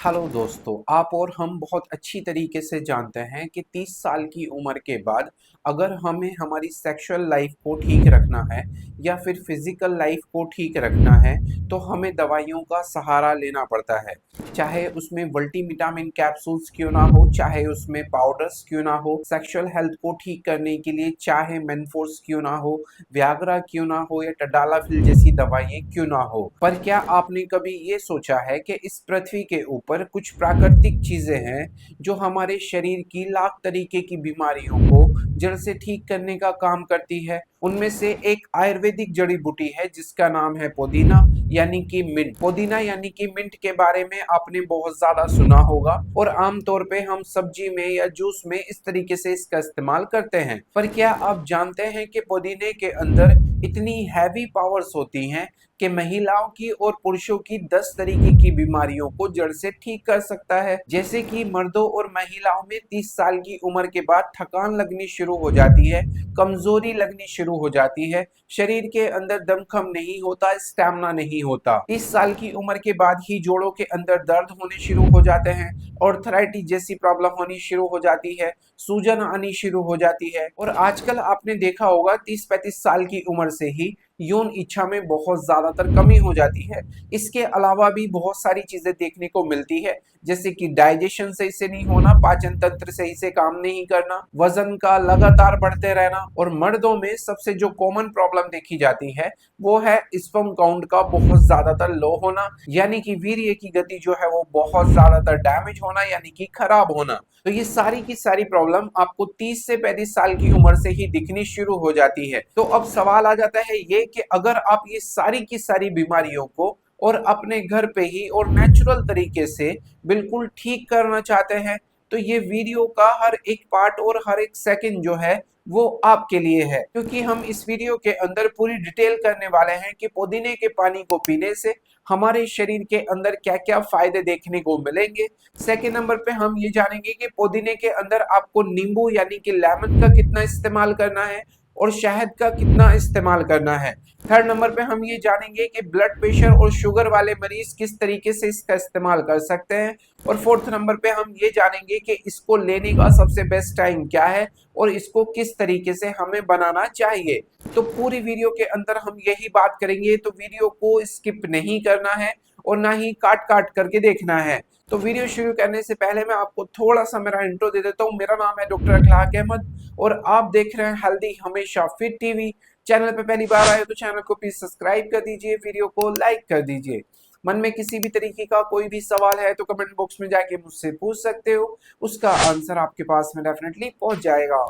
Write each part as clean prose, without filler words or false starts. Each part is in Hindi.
हेलो दोस्तों, आप और हम बहुत अच्छी तरीके से जानते हैं कि 30 साल की उम्र के बाद अगर हमें हमारी सेक्सुअल लाइफ को ठीक रखना है या फिर फिजिकल लाइफ को ठीक रखना है तो हमें दवाइयों का सहारा लेना पड़ता है। चाहे उसमें मल्टीविटामिन कैप्सूल्स क्यों ना हो, चाहे उसमें पाउडर्स क्यों ना हो, सेक्सुअल हेल्थ को ठीक करने के लिए चाहे मेनफोर्स क्यों ना हो, व्याग्रा क्यों ना हो या टडालाफिल जैसी दवाइयाँ क्यों ना हो। पर क्या आपने कभी ये सोचा है कि इस पृथ्वी के ऊपर कुछ प्राकृतिक चीजें हैं जो हमारे शरीर की लाख तरीके की बीमारियों को जड़ से ठीक करने का काम करती है। उनमें से एक आयुर्वेदिक जड़ी बूटी है जिसका नाम है पुदीना यानी कि मिंट। पुदीना यानी कि मिंट के बारे में आपने बहुत ज्यादा सुना होगा और आमतौर पे हम सब्जी में या जूस में इस तरीके से इसका इस्तेमाल करते हैं। पर क्या आप जानते हैं कि पुदीने के अंदर इतनी हैवी पावर्स होती हैं कि महिलाओं की और पुरुषों की 10 तरीके की बीमारियों को जड़ से ठीक कर सकता है। जैसे कि मर्दों और महिलाओं में 30 साल की उम्र के बाद थकान लगनी शुरू हो जाती है, कमजोरी लगनी शुरू हो जाती है, शरीर के अंदर दमखम नहीं होता, स्टैमिना नहीं होता। 30 साल की उम्र के बाद ही जोड़ों के अंदर दर्द होने शुरू हो जाते हैं, ऑर्थराइटिस जैसी प्रॉब्लम होनी शुरू हो जाती है, सूजन आनी शुरू हो जाती है और आजकल आपने देखा होगा 30-35 साल की उम्र से ही यौन इच्छा में बहुत ज्यादातर कमी हो जाती है। इसके अलावा भी बहुत सारी चीजें देखने को मिलती है, जैसे कि डाइजेशन सही से नहीं होना, पाचन तंत्र सही से काम नहीं करना, वजन का लगातार बढ़ते रहना और मर्दों में सबसे जो कॉमन प्रॉब्लम देखी जाती है वो है स्पर्म काउंट का बहुत ज्यादातर लो होना, यानी कि वीर्य की गति जो है वो बहुत ज्यादातर डैमेज होना यानी कि खराब होना। तो ये सारी की सारी प्रॉब्लम आपको 30 से 35 साल की उम्र से ही दिखनी शुरू हो जाती है। तो अब सवाल आ जाता है ये कि अगर आप ये सारी की सारी बीमारियों को और अपने घर पे ही और नेचुरल तरीके से बिल्कुल ठीक करना चाहते हैं तो ये वीडियो का हर एक पार्ट और हर एक सेकंड जो है वो आपके लिए है, क्योंकि हम इस वीडियो के अंदर पूरी डिटेल करने वाले हैं कि पुदीने के पानी को पीने से हमारे शरीर के अंदर क्या क्या फायदे देखने को मिलेंगे। सेकेंड नंबर पे हम ये जानेंगे कि पुदीने के अंदर आपको नींबू यानी कि लेमन का कितना इस्तेमाल करना है और शहद का कितना इस्तेमाल करना है। थर्ड नंबर पे हम ये जानेंगे कि ब्लड प्रेशर और शुगर वाले मरीज किस तरीके से इसका इस्तेमाल कर सकते हैं और फोर्थ नंबर पे हम ये जानेंगे कि इसको लेने का सबसे बेस्ट टाइम क्या है और इसको किस तरीके से हमें बनाना चाहिए। तो पूरी वीडियो के अंदर हम यही बात करेंगे, तो वीडियो को स्किप नहीं करना है और ना ही काट काट करके देखना है। तो वीडियो शुरू करने से पहले मैं आपको थोड़ा सा मेरा इंट्रो दे देता हूँ। मेरा नाम है डॉक्टर अखलाक अहमद और आप देख रहे हैं हेल्दी हमेशा फिट टीवी। चैनल पे पहली बार आए तो चैनल को प्लीज सब्सक्राइब कर दीजिए, वीडियो को लाइक कर दीजिए। मन में किसी भी तरीके का कोई भी सवाल है तो कमेंट बॉक्स में जाके मुझसे पूछ सकते हो, उसका आंसर आपके पास में डेफिनेटली पहुंच जाएगा।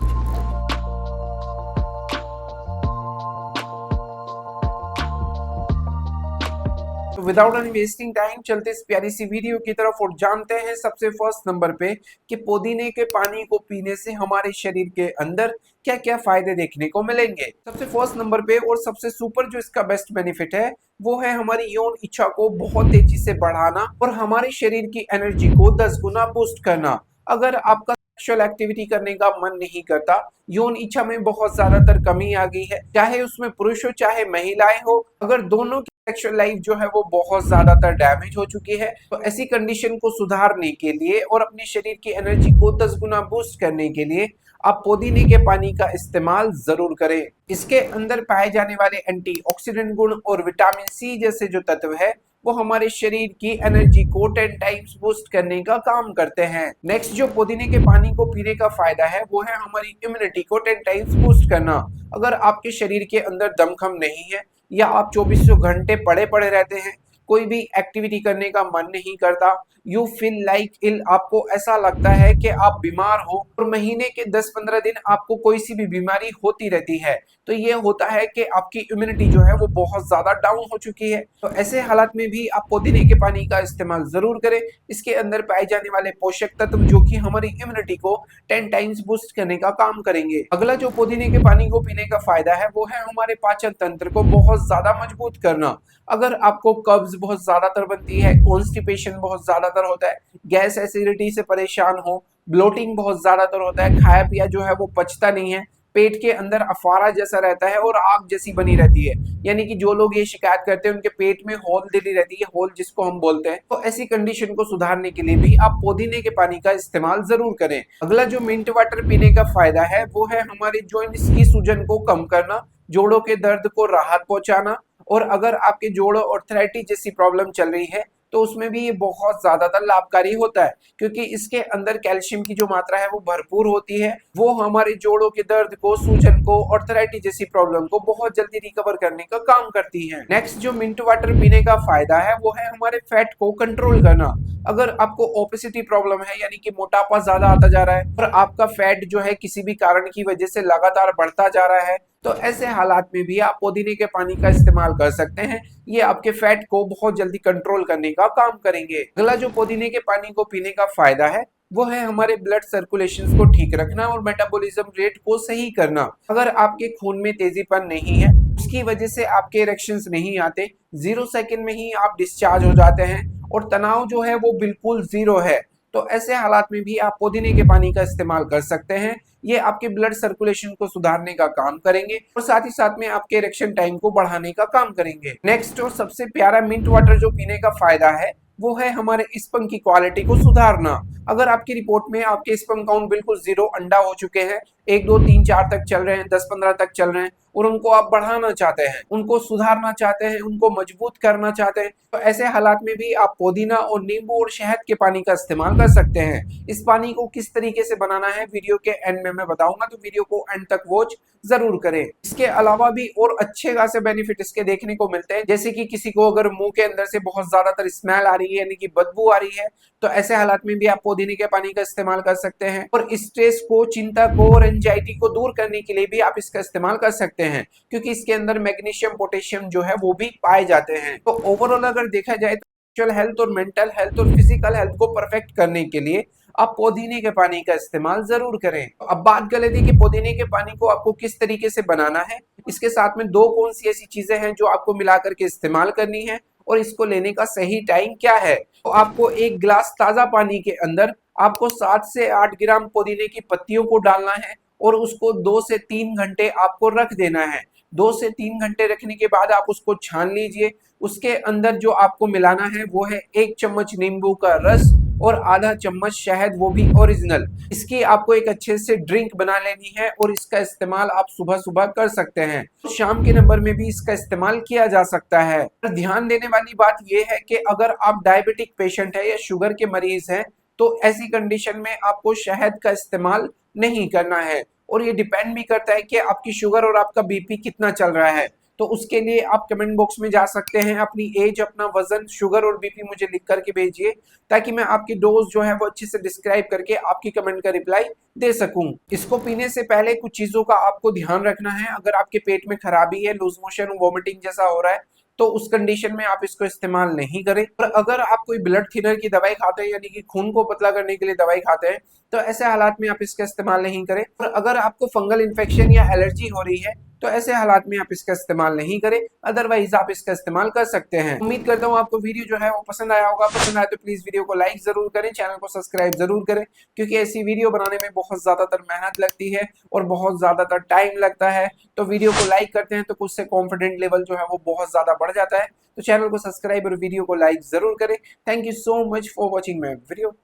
तो विदाउट एनी वेस्टिंग टाइम चलते इस प्यारी सी वीडियो की तरफ और जानते हैं सबसे फर्स्ट नंबर पे कि पुदीने के पानी को पीने से हमारे शरीर के अंदर क्या क्या फायदे देखने को मिलेंगे। सबसे फर्स्ट नंबर पे और सबसे सुपर जो इसका बेस्ट बेनिफिट है वो है हमारी यौन इच्छा को बहुत तेजी से बढ़ाना और हमारे शरीर की एनर्जी को 10 गुना बूस्ट करना। अगर आपका सेक्सुअल एक्टिविटी करने का मन नहीं करता, यौन इच्छा में बहुत ज्यादातर कमी आ गई है, चाहे उसमें पुरुष हो चाहे महिलाएं हो, अगर दोनों की सेक्सुअल लाइफ जो है वो बहुत ज्यादातर डैमेज हो चुकी है, तो ऐसी कंडीशन को सुधारने के लिए और अपने शरीर की एनर्जी को 10 गुना बूस्ट करने के लिए आप पुदीने के पानी का इस्तेमाल जरूर करें। इसके अंदर पाए जाने वाले एंटीऑक्सीडेंट गुण और विटामिन सी जैसे जो तत्व है वो हमारे शरीर की एनर्जी को 10 टाइम्स बूस्ट करने का काम करते हैं। नेक्स्ट जो पुदीने के पानी को पीने का फायदा है वो है हमारी इम्यूनिटी को 10 टाइम्स बूस्ट करना। अगर आपके शरीर के अंदर दमखम नहीं है या आप 24 घंटे पड़े पड़े रहते हैं, कोई भी एक्टिविटी करने का मन नहीं करता, यू फील लाइक इल, आपको ऐसा लगता है कि आप बीमार हो और महीने के 10-15 दिन आपको कोई सी भी बीमारी होती रहती है, तो ये होता है कि आपकी इम्यूनिटी जो है वो बहुत ज्यादा डाउन हो चुकी है। तो ऐसे हालात में भी आप पुदीने के पानी का इस्तेमाल जरूर करें। इसके अंदर पाए जाने वाले पोषक तत्व जो कि हमारी इम्यूनिटी को 10 टाइम्स बूस्ट करने का काम करेंगे। अगला जो पुदीने के पानी को पीने का फायदा है वो है हमारे पाचन तंत्र को बहुत ज्यादा मजबूत करना। अगर आपको कब्ज बहुत ज्यादातर बनती है, कॉन्स्टिपेशन बहुत ज्यादातर होता है, गैस एसिडिटी से परेशान हो, ब्लोटिंग बहुत ज्यादातर होता है, खाया पिया जो है वो पचता नहीं है, पेट के अंदर अफारा जैसा रहता है और आग जैसी बनी रहती है, यानी कि जो लोग ये शिकायत करते हैं उनके पेट में होल दिली रहती है, होल जिसको हम बोलते हैं। तो ऐसी कंडीशन को सुधारने के लिए भी आप पुदीने के पानी का इस्तेमाल जरूर करें। अगला जो मिंट वाटर पीने का फायदा है वो है हमारे जॉइंट्स की सूजन को कम करना, जोड़ों के दर्द को राहत पहुंचाना, और अगर आपके जोड़ों आर्थराइटिस जैसी प्रॉब्लम चल रही है तो उसमें भी ये बहुत ज्यादातर लाभकारी होता है, क्योंकि इसके अंदर कैल्शियम की जो मात्रा है वो भरपूर होती है। वो हमारे जोड़ों के दर्द को, सूजन को, आर्थराइटिस जैसी प्रॉब्लम को बहुत जल्दी रिकवर करने का काम करती है। नेक्स्ट जो मिंट वाटर पीने का फायदा है वो है हमारे फैट को कंट्रोल करना। अगर आपको ओबेसिटी प्रॉब्लम है, यानी कि मोटापा ज्यादा आता जा रहा है और आपका फैट जो है किसी भी कारण की वजह से लगातार बढ़ता जा रहा है, तो ऐसे हालात में भी आप पुदीने के पानी का इस्तेमाल कर सकते हैं। ये आपके फैट को बहुत जल्दी कंट्रोल करने का काम करेंगे। अगला जो पुदीने के पानी को पीने का फायदा है वो है हमारे ब्लड सर्कुलेशन को ठीक रखना और मेटाबॉलिज्म रेट को सही करना। अगर आपके खून में तेजीपन नहीं है, उसकी वजह से आपके इरेक्शंस नहीं आते, 0 सेकंड में ही आप डिस्चार्ज हो जाते हैं और तनाव जो है वो बिल्कुल 0 है, तो ऐसे हालात में भी आप पुदीने के पानी का इस्तेमाल कर सकते हैं। ये आपके ब्लड सर्कुलेशन को सुधारने का काम करेंगे और साथ ही साथ में आपके इरेक्शन टाइम को बढ़ाने का काम करेंगे। नेक्स्ट और सबसे प्यारा मिंट वाटर जो पीने का फायदा है वो है हमारे स्पर्म की क्वालिटी को सुधारना। अगर आपकी रिपोर्ट में आपके स्पर्म काउंट बिल्कुल 0 अंडा हो चुके हैं, 1 2 3 4 तक चल रहे हैं, 10 15 तक चल रहे हैं, और उनको आप बढ़ाना चाहते हैं, उनको सुधारना चाहते हैं, उनको मजबूत करना चाहते हैं, तो ऐसे हालात में भी आप पुदीना और नींबू और शहद के पानी का इस्तेमाल कर सकते हैं। इस पानी को किस तरीके से बनाना है वीडियो के एंड में मैं बताऊंगा, तो वीडियो को एंड तक वॉच जरूर करें। इसके अलावा भी और अच्छे खासे बेनिफिट इसके देखने को मिलते हैं, जैसे कि किसी को अगर मुंह के अंदर से बहुत ज्यादातर स्मेल आ रही है, यानी कि बदबू आ रही है, तो ऐसे हालात में भी आप पुदीने के पानी का इस्तेमाल कर सकते हैं। और स्ट्रेस को, चिंता को और एंजाइटी को दूर करने के लिए भी आप इसका इस्तेमाल कर सकते हैं, क्योंकि इसके अंदर मैग्नीशियम, पोटेशियम जो है वो भी पाए जाते हैं। तो ओवरऑल अगर देखा जाए तो सेक्सुअल हेल्थ और मेंटल हेल्थ और फिजिकल हेल्थ को परफेक्ट करने के लिए आप पुदीने के पानी का इस्तेमाल जरूर करें। तो अब बात कर लेते हैं कि पुदीने के पानी को आपको किस तरीके से बनाना है। इसके साथ में दो कौन सी ऐसी चीजें हैं जो आपको मिला करके इस्तेमाल करनी है और इसको लेने का सही टाइम क्या है। तो आपको 1 गिलास ताजा पानी के अंदर आपको 7 से 8 ग्राम पुदीने की पत्तियों को डालना है और उसको 2 से 3 घंटे आपको रख देना है। 2 से 3 घंटे रखने के बाद आप उसको छान लीजिए। उसके अंदर जो आपको मिलाना है वो है 1 चम्मच नींबू का रस और आधा चम्मच शहद, वो भी ओरिजिनल। इसकी आपको एक अच्छे से ड्रिंक बना लेनी है और इसका इस्तेमाल आप सुबह सुबह कर सकते हैं। शाम के नंबर में भी इसका इस्तेमाल किया जा सकता है। ध्यान देने वाली बात यह है कि अगर आप डायबिटिक पेशेंट है या शुगर के मरीज हैं, तो ऐसी कंडीशन में आपको शहद का इस्तेमाल नहीं करना है। और ये डिपेंड भी करता है कि आपकी शुगर और आपका बीपी कितना चल रहा है। तो उसके लिए आप कमेंट बॉक्स में जा सकते हैं, अपनी एज, अपना वजन, शुगर और बीपी मुझे लिख करके भेजिए, ताकि मैं आपकी डोज जो है वो अच्छे से डिस्क्राइब करके आपकी कमेंट का रिप्लाई दे सकूं। इसको पीने से पहले कुछ चीजों का आपको ध्यान रखना है। अगर आपके पेट में खराबी है, लूज मोशन, वॉमिटिंग जैसा हो रहा है, तो उस कंडीशन में आप इसको इस्तेमाल नहीं करें। और अगर आप कोई ब्लड थिनर की दवाई खाते हैं, यानी कि खून को पतला करने के लिए दवाई खाते हैं, तो ऐसे हालात में आप इसका इस्तेमाल नहीं करें। और अगर आपको फंगल इन्फेक्शन या एलर्जी हो रही है, तो ऐसे हालात में आप इसका इस्तेमाल नहीं करें। अदरवाइज आप इसका इस्तेमाल कर सकते हैं। उम्मीद करता हूँ आपको वीडियो जो है वो पसंद आया होगा। पसंद आया तो प्लीज वीडियो को लाइक जरूर करें, चैनल को सब्सक्राइब जरूर करें, क्योंकि ऐसी वीडियो बनाने में बहुत ज्यादातर मेहनत लगती है और बहुत ज्यादातर टाइम लगता है। तो वीडियो को लाइक करते हैं तो कुछ से कॉन्फिडेंट लेवल जो है वो बहुत ज्यादा बढ़ जाता है। तो चैनल को सब्सक्राइब और वीडियो को लाइक जरूर करें। Thank you so much for watching my video.